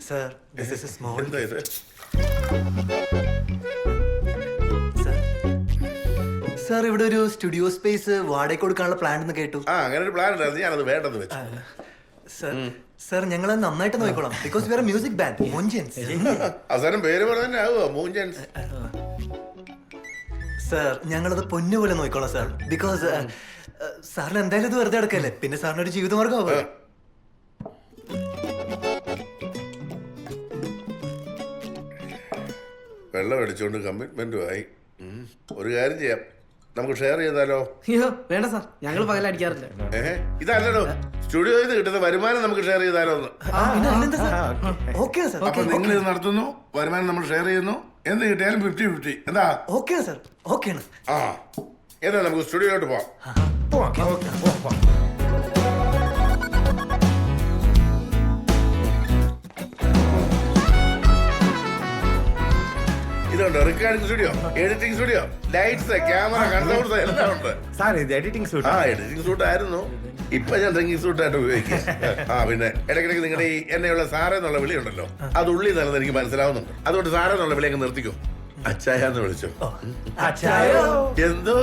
Sir, this is a small. എന്താ ഇത്? Sir ഇവിടെ ഒരു സ്റ്റുഡിയോ സ്പേസ് വാടകയ്ക്ക് കൊടുക്കാനുള്ള പ്ലാൻ എന്ന് കേട്ടു. അങ്ങനെ ഒരു പ്ലാൻ ഉണ്ടായിരുന്നു, ഞാനത് വേണ്ടെന്ന് വെച്ചു. സർ ഞങ്ങൾ നന്നായിട്ട് നോക്കിക്കോളാം. Because we are music band മൂഞ്ചൻസ്. അവസാനം പേര് പോലെ തന്നെ ആവുമോ മൂഞ്ചൻസ്? സർ ഞങ്ങളത് പൊന്നുപോലെ നോക്കിക്കോളാം സാർ. ബിക്കോസ് സാറിന് എന്തായാലും ഇത് വെറുതെ എടുക്കല്ലേ, പിന്നെ സാറിന് ഒരു ജീവിതമാർഗം ആവുക. വെള്ളം അടിച്ചുകൊണ്ട് കമ്മിറ്റ്മെന്റുമായി. ഒരു കാര്യം ചെയ്യാം, നമുക്ക് ഷെയർ ചെയ്താലോ? അയ്യോ വേണ്ട സാർ, ഞങ്ങൾ പകലടിക്കാറില്ല. ഇതല്ലടോ, സ്റ്റുഡിയോയിൽ നിന്ന് കിട്ടുന്ന വരുമാനം നമുക്ക് ഷെയർ ചെയ്താലോ എന്ന്. അപ്പൊ നിങ്ങൾ ഇത് നടത്തുന്നു, വരുമാനം നമ്മൾ ഷെയർ ചെയ്യുന്നു, എന്ത് കിട്ടിയാലും 50-50. എന്താ? Okay sir, okay. എന്നാ നമുക്ക് സ്റ്റുഡിയോയിലോട്ട് പോവാം. ഇതുണ്ട് recording studio, editing studio, lights, camera, controls എല്ലാം ഉണ്ട്. Editing suit. എഡിറ്റിംഗ് സൂട്ട് ആയിരുന്നു, ഇപ്പൊ ഞാൻ ഡ്രിങ്കിങ് സൂട്ടായിട്ട് ഉപയോഗിക്കാം. പിന്നെ ഇടയ്ക്കിടയ്ക്ക് നിങ്ങളുടെ ഈ എന്നെയുള്ള സാറേ എന്നുള്ള വിളിയുണ്ടല്ലോ, അത് ഉള്ളിൽ നല്ലത് എനിക്ക് മനസ്സിലാവുന്നുണ്ട്. അതുകൊണ്ട് സാറേ എന്നുള്ള വിളി അങ്ങ് നിർത്തിക്കോ. അച്ചായ എന്ന് വിളിച്ചോ. എന്തോ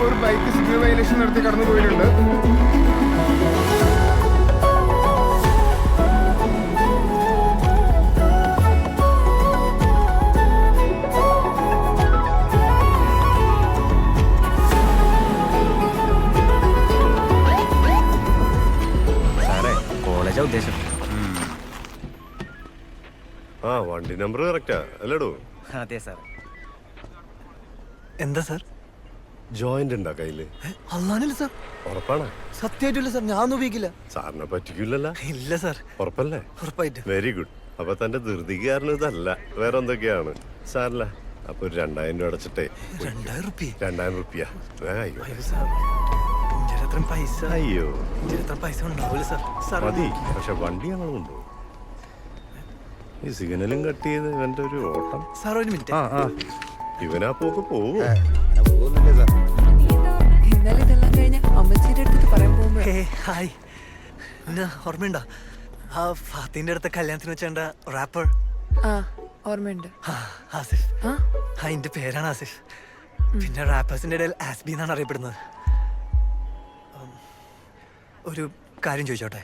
ഒരു ബൈക്ക് സിഗ്നൽ വയലേഷൻ നടത്തി കടന്നു പോയിട്ടുണ്ട്. സാറേ കോളേജാ ഉദ്ദേശം. വണ്ടി നമ്പർ കറക്റ്റാ അല്ലേടോ? അതെ സാർ. എന്താ സാർ? ജോയിന്റ് ഉണ്ടാ കയ്യില്? അല്ലാന്നില്ല സാർ. ഉറപ്പാണ്? സത്യമായിട്ടില്ല സാർ, ഞാൻ ഉപയോഗിക്കില്ല. സാറിനെ പറ്റിക്കില്ലല്ലോ? ഇല്ല സാർ. ഉറപ്പല്ലേ? ഉറപ്പായിട്ട്. Very good. അപ്പൊ തന്റെ ധൃതിക്ക് കാരണം ഇതല്ല, വേറെ എന്തൊക്കെയാണ്. സാറില്ല, അപ്പൊ ഒരു 2000 രൂപ അടച്ചിട്ടേ. 2000 റുപ്യ? 2000 റുപ്യ. അയ്യോ സാർ, അത്രയും പൈസ. അയ്യോ അത്ര പൈസ ഉണ്ടാവില്ല സാർ. സാർ മതി, പക്ഷെ വണ്ടി ഞങ്ങൾ കൊണ്ടുപോകും. ഈ സിഗ്നലും കട്ട് ചെയ്ത് ഇവന്റെ ഒരു ഓട്ടം. സാർ ഒരു മിനിറ്റ്. ഇവനാ പോക്ക് പോവും. ഇന്നലെ ഇതെല്ലാം കഴിഞ്ഞ് അമ്മച്ചിയുടെ അടുത്ത് പറയാൻ പോകുമ്പോ ഹായ്, എന്നെ ഓർമ്മയുണ്ടോ? ആ ഫാത്തിന്റെ അടുത്ത കല്യാണത്തിന് വെച്ചേണ്ട റാപ്പർ? ഓർമ്മയുണ്ട്. ആസിഫ്. എന്റെ പേരാണ് ആസിഫ്. പിന്നെ റാപ്പേഴ്സിന്റെ ഇടയിൽ ആസ്ബി എന്നാണ് അറിയപ്പെടുന്നത്. ഒരു കാര്യം ചോദിച്ചോട്ടെ,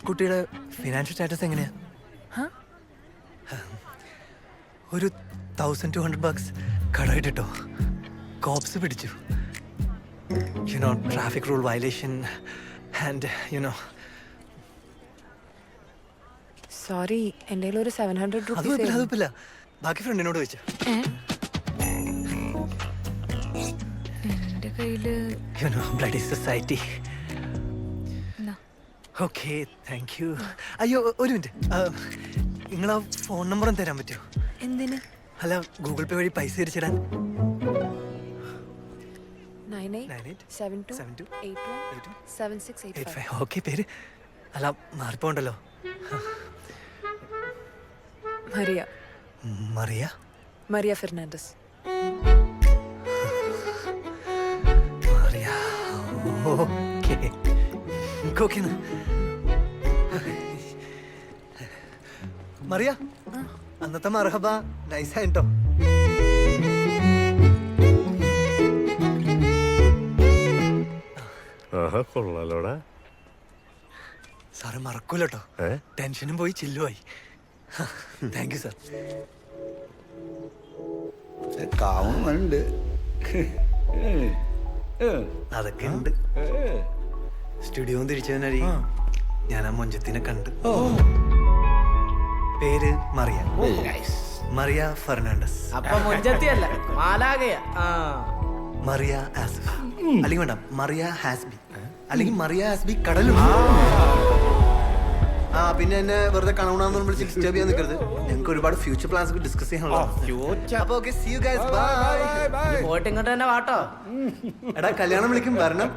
കുട്ടിയുടെ ഫിനാൻഷ്യൽ സ്റ്റാറ്റസ് എങ്ങനെയാ? ഒരു $1200 കടമായിട്ടോ കോപ്സ് പിടിച്ചു. You know traffic rule violation and you know. Sorry, എൻ്റെ ഒരു 700 അത് കുഴപ്പമില്ല, ബാക്കി ഫ്രണ്ടിനോട് ചോദിച്ചു. എൻ്റെ കയ്യില് you know bloody society. Okay, thank you. അയ്യോ ഒരു മിനിറ്റ്, നിങ്ങളാ ഫോൺ നമ്പറും തരാൻ പറ്റുമോ? എന്തിന്? അല്ല, ഗൂഗിൾ പേ വഴി പൈസ തിരിച്ചിടാൻ. 9872817685. ഓക്കെ, പേര് അല്ല മാറിപ്പോണ്ടല്ലോ. Maria. Mariya? Maria Fernandez. Mariya. Okay okay. Mariya, അന്നത്തെ മർഹബ നൈസായിട്ടോ. കൊള്ളാലോടാ. സാറ് മറക്കൂലട്ടോ. ടെൻഷനും പോയി ചില്ലുമായി. Thank you sir. കാവുന്നുണ്ട്. അതൊക്കെ ഉണ്ട്. സ്റ്റുഡിയോ തിരിച്ചവനരി ഞാൻ ആ മൊഞ്ചത്തിനെ കണ്ട്. പേര് മറിയ, മറിയ ഫെർണാണ്ടസ്. അപ്പൊ മുഞ്ചത്തിയല്ല മാലാകയാ. മറിയ ആസ്ബി അല്ലെങ്കിൽ വേണ്ട മറിയ ഹാസ്ബി അല്ലെങ്കിൽ മറിയ ഹാസ്ബി കടലും. ആ പിന്നെ എന്നെ വെറുതെ കാണണമെന്ന് വിളിച്ച് ഡിസ്റ്റർബ് ചെയ്യാൻ നിൽക്കരുത്. ഞങ്ങൾക്ക് ഒരുപാട് ഫ്യൂച്ചർ പ്ലാൻസ് ഒക്കെ ഡിസ്കസ് ചെയ്യാനുള്ള. അപ്പൊ okay, see you guys, bye. പോയിട്ട് ഇങ്ങോട്ട് തന്നെ വാട്ടോ. എടാ കല്യാണം വിളിക്കും, വരണം.